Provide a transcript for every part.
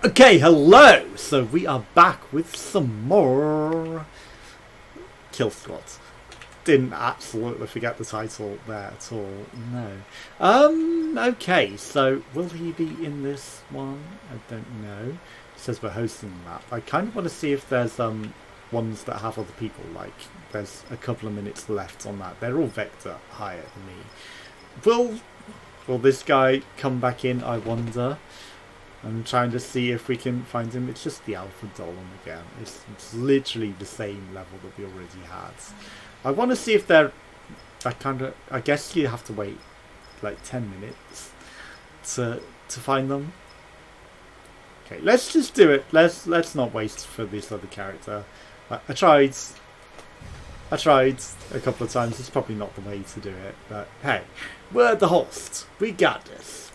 Okay, hello! So we are back with some more Killsquad. Didn't absolutely forget the title there at all, no. Okay, so will he be in this one? I don't know. It says we're hosting the map. I kind of want to see if there's ones that have other people, like there's a couple of minutes left on that. They're all vector higher than me. Will this guy come back in, I wonder? I'm trying to see if we can find him. It's just the Alpha Dolem again. It's literally the same level that we already had. I want to see if they're... I guess you have to wait like 10 minutes to find them. Okay, let's just do it. Let's not waste for this other character. I tried a couple of times. It's probably not the way to do it. But hey, we're the host. We got this.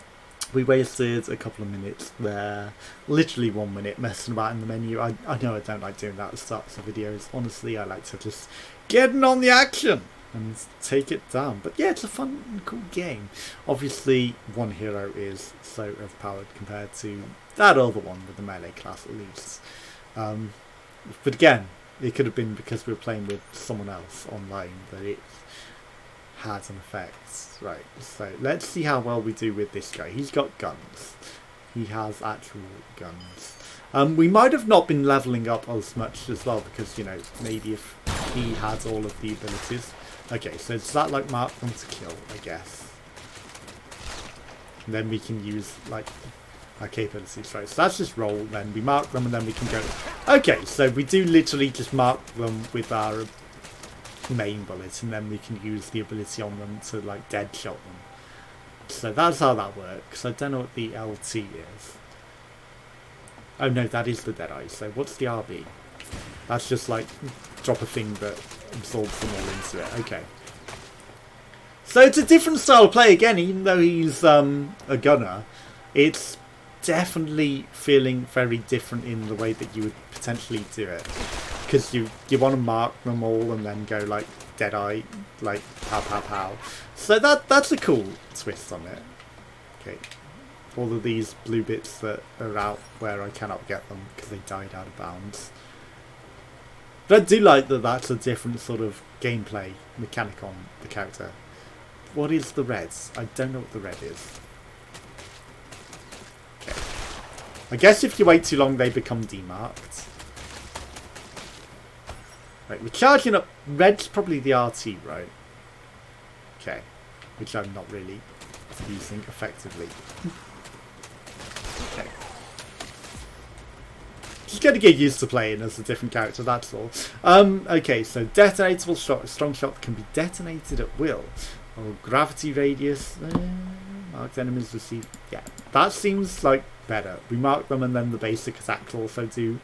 We wasted a couple of minutes there, literally 1 minute messing about in the menu. I know I don't like doing that at the start of videos. Honestly, I like to just get in on the action and take it down. But yeah, it's a fun and cool game. Obviously, one hero is so overpowered compared to that other one with the melee class at least. But again, it could have been because we were playing with someone else online that it had an effect. Right, so let's see how well we do with this guy. He's got guns. He has actual guns. We might have not been leveling up as much as well because, you know, maybe if he had all of the abilities. Okay, so does that like mark them to kill, I guess? And then we can use like our capabilities. Right, so that's just roll, then we mark them and then we can go. Okay, so we do literally just mark them with our main bullets and then we can use the ability on them to like dead shot them. So that's how that works. I don't know what the LT is. Oh no, that is the Deadeye. So what's the RB? That's just like drop a thing that absorbs them all into it. Okay. So it's a different style of play again, even though he's a gunner. It's definitely feeling very different in the way that you would potentially do it. Because you want to mark them all and then go like Deadeye, like pow pow pow. So that's a cool twist on it. Okay, all of these blue bits that are out where I cannot get them because they died out of bounds. But I do like that that's a different sort of gameplay mechanic on the character. What is the reds? I don't know what the red is. Okay, I guess if you wait too long they become demarked. Right, we're charging up. Red's probably the RT, right? Okay, which I'm not really using effectively. Okay. Just got to get used to playing as a different character, that's all. Okay, so detonatable shot. A strong shot can be detonated at will. Or gravity radius. Marked enemies receive. Yeah, that seems like better. We mark them and then the basic attacks also do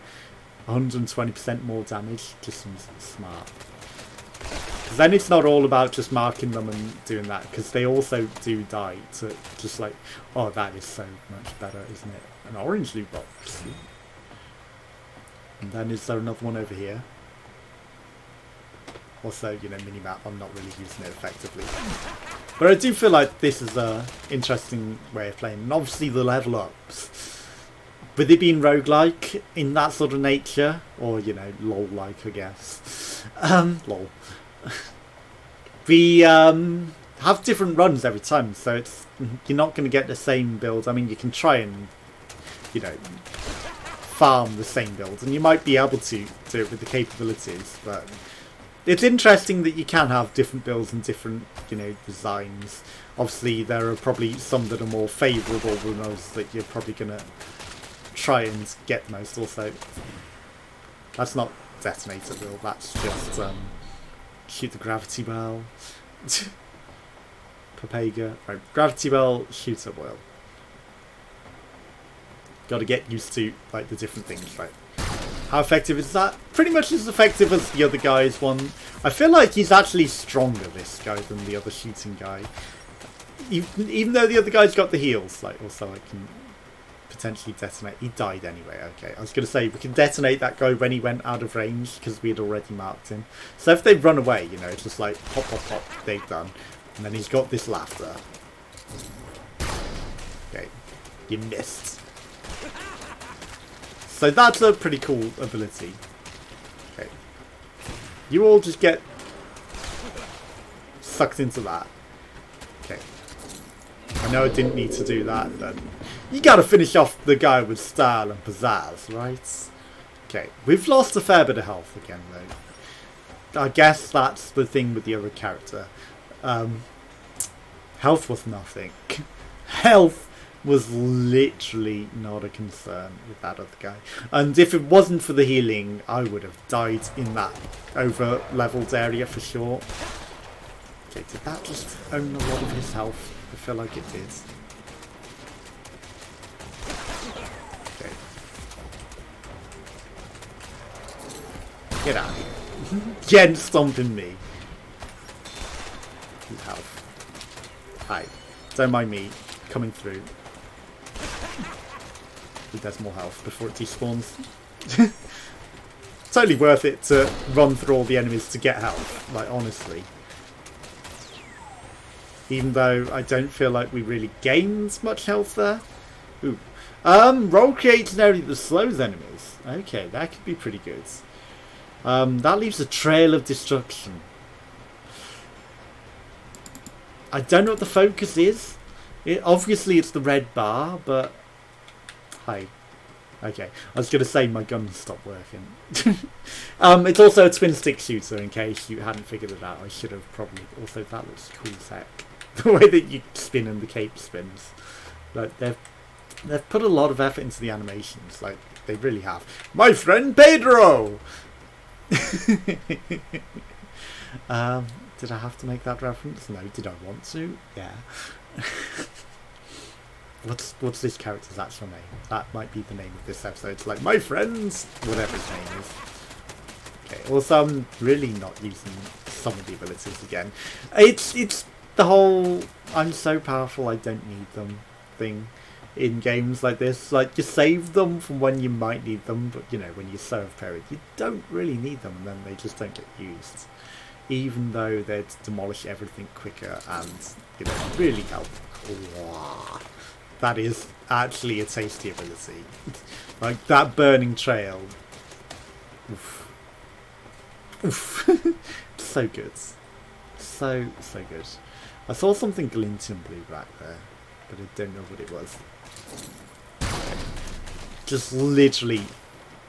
120% more damage. Just seems smart. Because then it's not all about just marking them and doing that. Because they also do die to just like, oh, that is so much better, isn't it? An orange loot box. And then is there another one over here? Also, you know, minimap, I'm not really using it effectively. But I do feel like this is a interesting way of playing. And obviously the level ups. With it being roguelike in that sort of nature, or, you know, lol-like, I guess. Lol. We have different runs every time, so it's you're not going to get the same build. I mean, you can try and, you know, farm the same build, and you might be able to do it with the capabilities, but it's interesting that you can have different builds and different, you know, designs. Obviously, there are probably some that are more favourable than those that you're probably going to try and get most. Also, that's not detonate at will, that's just shoot the gravity well. Papega. Right, gravity well, shoot at will. Got to get used to like the different things, right? How effective is that? Pretty much as effective as the other guy's one. I feel like he's actually stronger, this guy, than the other shooting guy. Even though the other guy's got the heals, like also I can potentially detonate. He died anyway. Okay, I was going to say we can detonate that guy when he went out of range because we had already marked him. So if they run away, you know, it's just like pop, pop, pop. They've done, and then he's got this laughter. Okay, you missed. So that's a pretty cool ability. Okay. You all just get sucked into that. Okay. I know I didn't need to do that, but you gotta finish off the guy with style and pizzazz, right? Okay. We've lost a fair bit of health again, though. I guess that's the thing with the other character. Health was nothing. Health was literally not a concern with that other guy. And if it wasn't for the healing, I would have died in that over-leveled area for sure. Okay, did that just own a lot of his health? I feel like it did. Okay. Get out of here. Jen stomping me. His health. Hi. Don't mind me coming through. There's more health before it despawns. Totally worth it to run through all the enemies to get health, like honestly. Even though I don't feel like we really gained much health there. Ooh. Roll creates an area that slows enemies. Okay, that could be pretty good. That leaves a trail of destruction. I don't know what the focus is. Obviously it's the red bar, but... Hi. Okay, I was going to say my gun stopped working. It's also a twin stick shooter, in case you hadn't figured it out. I should have probably... Also, that looks cool as heck. The way that you spin and the cape spins. Like, they've put a lot of effort into the animations. Like, they really have. My friend Pedro! Did I have to make that reference? No. Did I want to? Yeah. What's this character's actual name? That might be the name of this episode. It's like, my friends, whatever his name is. Okay, also I'm really not using some of the abilities again. It's the whole I'm so powerful I don't need them thing in games like this. Like, you save them from when you might need them, but you know, when you serve period, you don't really need them, and then they just don't get used. Even though they'd demolish everything quicker and, you know, really help. Wow. That is actually a tasty ability. Like, that burning trail. Oof. Oof. So good. So good. I saw something glinting blue back there, but I don't know what it was. Just literally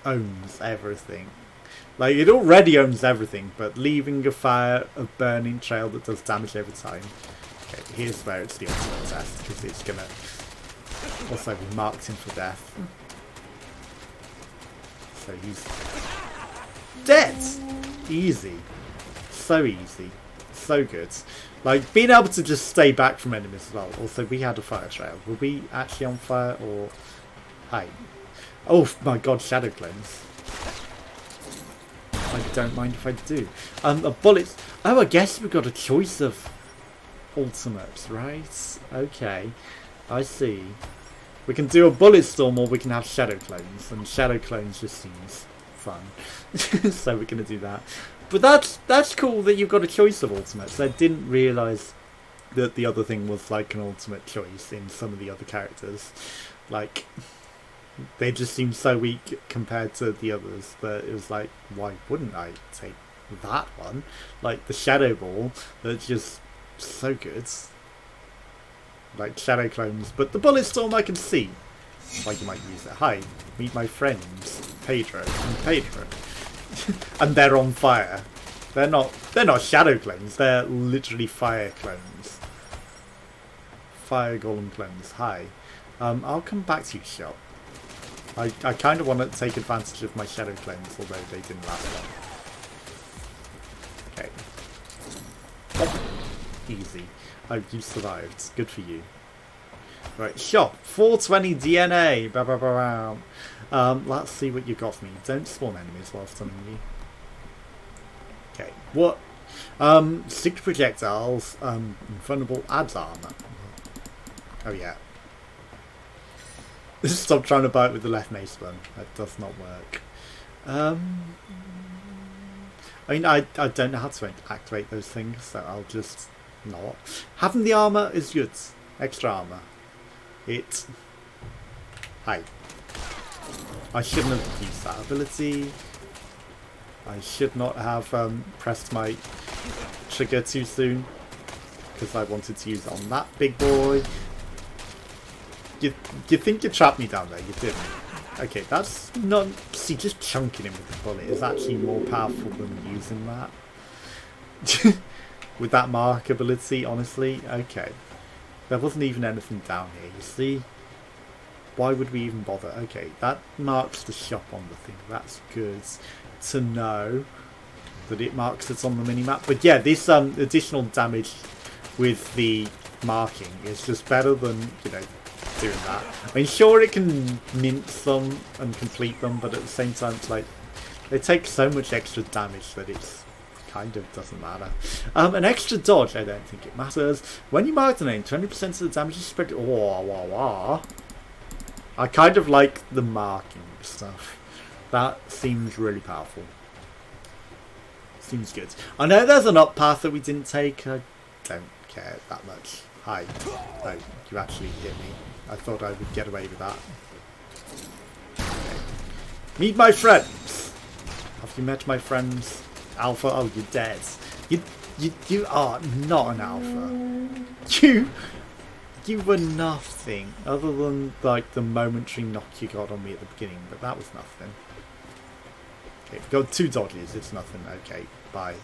owns everything. Like, it already owns everything, but leaving a burning trail that does damage over time. Okay, here's where it's the ultimate test, because it's gonna also be marked him for death. So he's dead! Easy. So easy. So good. Like, being able to just stay back from enemies as well. Also, we had a fire trail. Were we actually on fire, or... Hi. Oh my god, shadow clones. I don't mind if I do. A bullets. Oh, I guess we've got a choice of ultimates, right? Okay, I see. We can do a bullet storm, or we can have shadow clones, and shadow clones just seems fun. So we're gonna do that. But that's cool that you've got a choice of ultimates. I didn't realise that the other thing was like an ultimate choice in some of the other characters. Like, they just seem so weak compared to the others that it was like, why wouldn't I take that one? Like the Shadow Ball, that's just so good. Like Shadow Clones, but the Bullet Storm I can see why you might use it. Hi, meet my friends, Pedro and Pedro. And they're on fire. They're not Shadow Clones, they're literally fire clones. Fire Golem clones. Hi. I'll come back to you, shop. I kind of want to take advantage of my shadow clones, although they didn't last long. Okay. Oh, easy. Oh, you survived. Good for you. Right, shop. 420 DNA. Bah, bah, bah, bah. Let's see what you got for me. Don't spawn enemies whilst I'm in you. Okay. What? 6 projectiles. Invulnerable adds armor. Oh yeah. Stop trying to bite with the left mace button. That does not work. I mean, I don't know how to activate those things, so I'll just not. Having the armor is good. Extra armor. Hi. I shouldn't have used that ability. I should not have pressed my trigger too soon, because I wanted to use it on that big boy. You think you trapped me down there? You didn't. Okay, that's not... See, just chunking him with the bullet is actually more powerful than using that. With that mark ability, honestly. Okay. There wasn't even anything down here, you see? Why would we even bother? Okay, that marks the shop on the thing. That's good to know that it marks it on the minimap. But yeah, this additional damage with the marking is just better than, you know, doing that. I mean, sure, it can mince them and complete them, but at the same time, it's like they take so much extra damage that it's kind of doesn't matter. An extra dodge, I don't think it matters. When you mark the name, 20% of the damage is spread. I kind of like the marking stuff. That seems really powerful. Seems good. I know there's an up path that we didn't take. I don't care that much. Hi. Oh, you actually hit me. I thought I would get away with that. Okay. Meet my friends. Have you met my friends? Alpha? Oh, you're dead. You are not an alpha. You were nothing other than like the momentary knock you got on me at the beginning, but that was nothing. Okay, we've got 2 dodges. It's nothing. Okay, bye.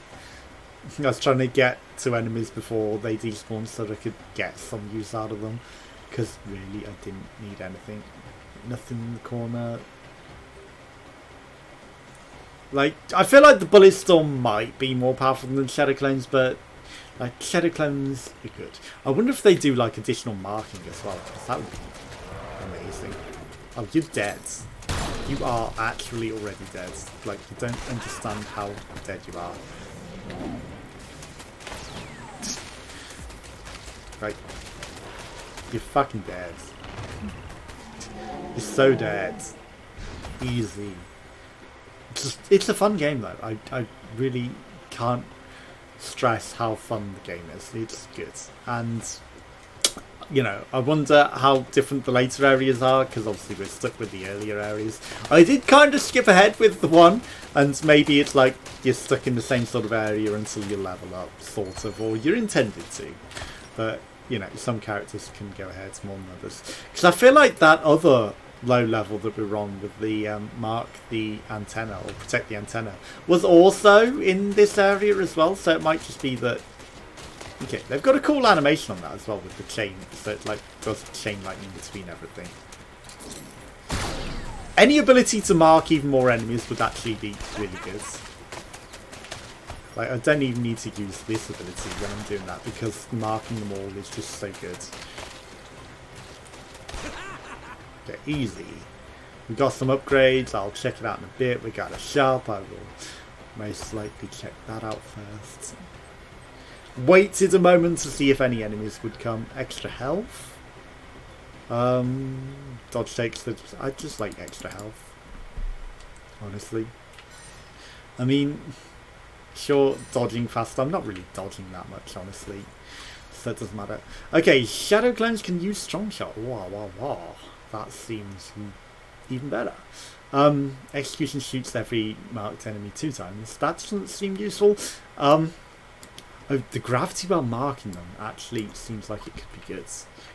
I was trying to get to enemies before they despawned so that I could get some use out of them. Because really, I didn't need anything. Nothing in the corner. Like, I feel like the Bullet Storm might be more powerful than Shadow Clones, but like Shadow Clones are good. I wonder if they do like additional marking as well, because that would be amazing. Oh, you're dead. You are actually already dead. Like, you don't understand how dead you are. Right. You're fucking dead. You're so dead. Easy. It's a fun game though. I really can't stress how fun the game is. It's good. And, you know, I wonder how different the later areas are, because obviously we're stuck with the earlier areas. I did kind of skip ahead with the one, and maybe it's like you're stuck in the same sort of area until you level up, sort of, or you're intended to. But, you know, some characters can go ahead more than others. Because I feel like that other low level that we're on with the mark the antenna or protect the antenna was also in this area as well, so it might just be that. Okay, they've got a cool animation on that as well with the chain, so it like does chain lightning between everything. Any ability to mark even more enemies would actually be really good. Like, I don't even need to use this ability when I'm doing that, because marking them all is just so good. Okay, easy. We got some upgrades. I'll check it out in a bit. We got a shop. I will most likely check that out first. Waited a moment to see if any enemies would come. Extra health. Dodge takes the... I just like extra health. Honestly. I mean, sure, dodging fast. I'm not really dodging that much, honestly. So it doesn't matter. Okay, Shadow Clones can use Strong Shot. Wow. That seems even better. Execution shoots every marked enemy 2 times. That doesn't seem useful. The gravity while marking them actually seems like it could be good.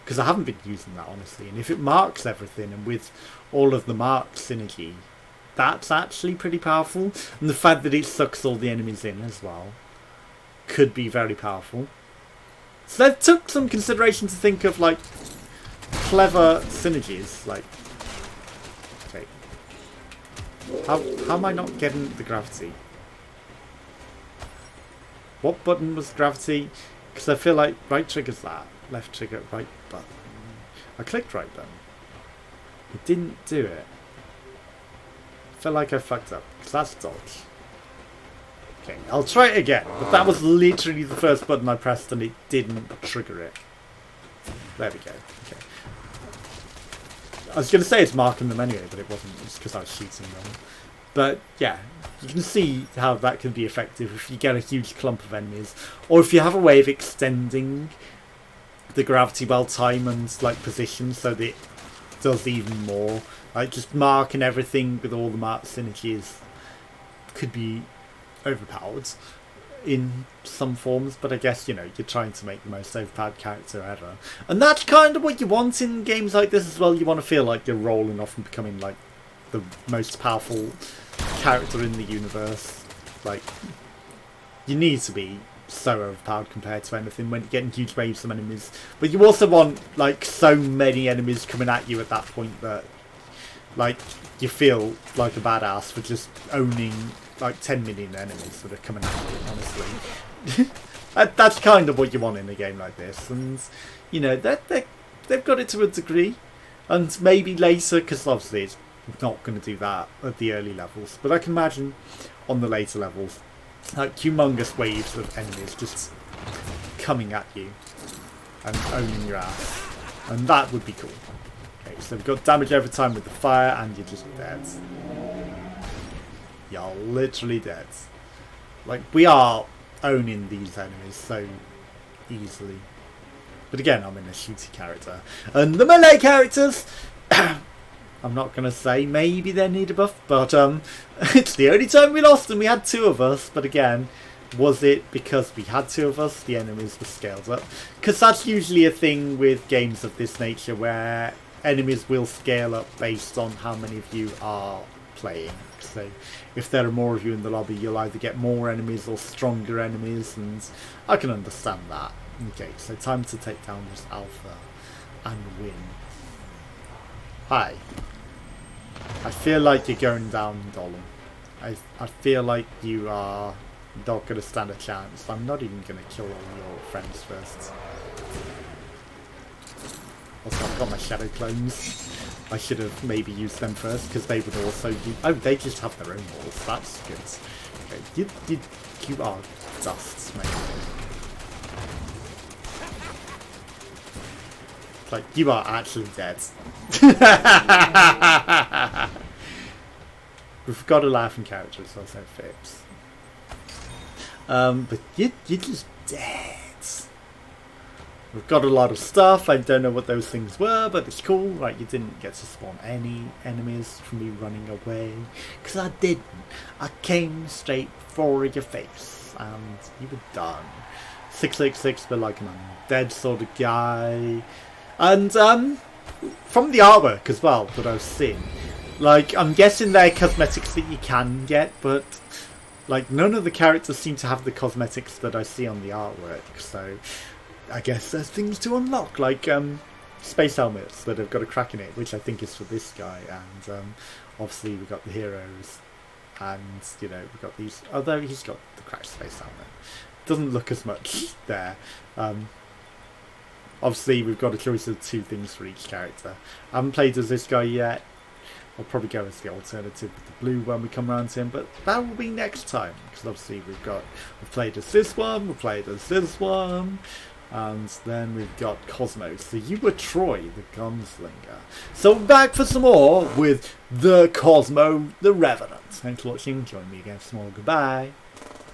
Because I haven't been using that, honestly. And if it marks everything, and with all of the mark synergy, that's actually pretty powerful. And the fact that it sucks all the enemies in as well could be very powerful. So that took some consideration to think of, like, clever synergies. Like, okay. How am I not getting the gravity? What button was gravity? Because I feel like right trigger's that. Left trigger, right button. I clicked right button. It didn't do it. I feel like I fucked up. Because that's dodge. Okay, I'll try it again. But that was literally the first button I pressed and it didn't trigger it. There we go. Okay. I was going to say it's marking them anyway, but it wasn't. It's because I was shooting them. But yeah, you can see how that can be effective if you get a huge clump of enemies, or if you have a way of extending the gravity well time and like position so that it does even more. Like, just marking everything with all the mark synergies could be overpowered in some forms, but I guess, you're trying to make the most overpowered character ever. And that's kind of what you want in games like this as well. You want to feel like you're rolling off and becoming, like, the most powerful character in the universe. Like, you need to be so overpowered compared to anything when you're getting huge waves of enemies. But you also want, like, so many enemies coming at you at that point that, like, you feel like a badass for just owning like 10 million enemies that are coming at you, honestly. That's kind of what you want in a game like this. And, they've got it to a degree. And maybe later, because obviously it's not going to do that at the early levels. But I can imagine on the later levels, like humongous waves of enemies just coming at you and owning your ass. And that would be cool. Okay, so we've got damage every time with the fire and you're just dead. You're literally dead. Like, we are owning these enemies so easily. But again, I'm in a shooty character. And the melee characters, I'm not going to say maybe they need a buff, but it's the only time we lost and we had 2 of us. But again, was it because we had 2 of us, the enemies were scaled up? Because that's usually a thing with games of this nature where enemies will scale up based on how many of you are playing. So if there are more of you in the lobby, you'll either get more enemies or stronger enemies, and I can understand that. Okay, so time to take down this alpha and win. Hi. I feel like you're going down, Dolan. I feel like you are not going to stand a chance. I'm not even going to kill all your friends first. Also, I've got my shadow clones. I should have maybe used them first, because they would also use... Oh, they just have their own walls. That's good. Okay, you are dust, mate. Like, you are actually dead. We've got a laughing character, so it fits. But you're just dead. We've got a lot of stuff. I don't know what those things were, but it's cool. Right, you didn't get to spawn any enemies from me running away. Because I didn't. I came straight for your face. And you were done. 666, but like an undead sort of guy. And from the artwork as well that I've seen. Like, I'm guessing they're cosmetics that you can get, but like none of the characters seem to have the cosmetics that I see on the artwork. So I guess there's things to unlock, like space helmets that have got a crack in it, which I think is for this guy, and obviously we've got the heroes, and we've got these, although he's got the cracked space helmet. Doesn't look as much there. Obviously we've got a choice of 2 things for each character. I haven't played as this guy yet. I'll probably go as the alternative with the blue when we come around to him, but that will be next time, because obviously we've played as this one, we've played as this one, and then we've got Cosmo. So you were Troy, the gunslinger. So we're back for some more with the Cosmo, the Revenant. Thanks for watching, join me again for some more, goodbye.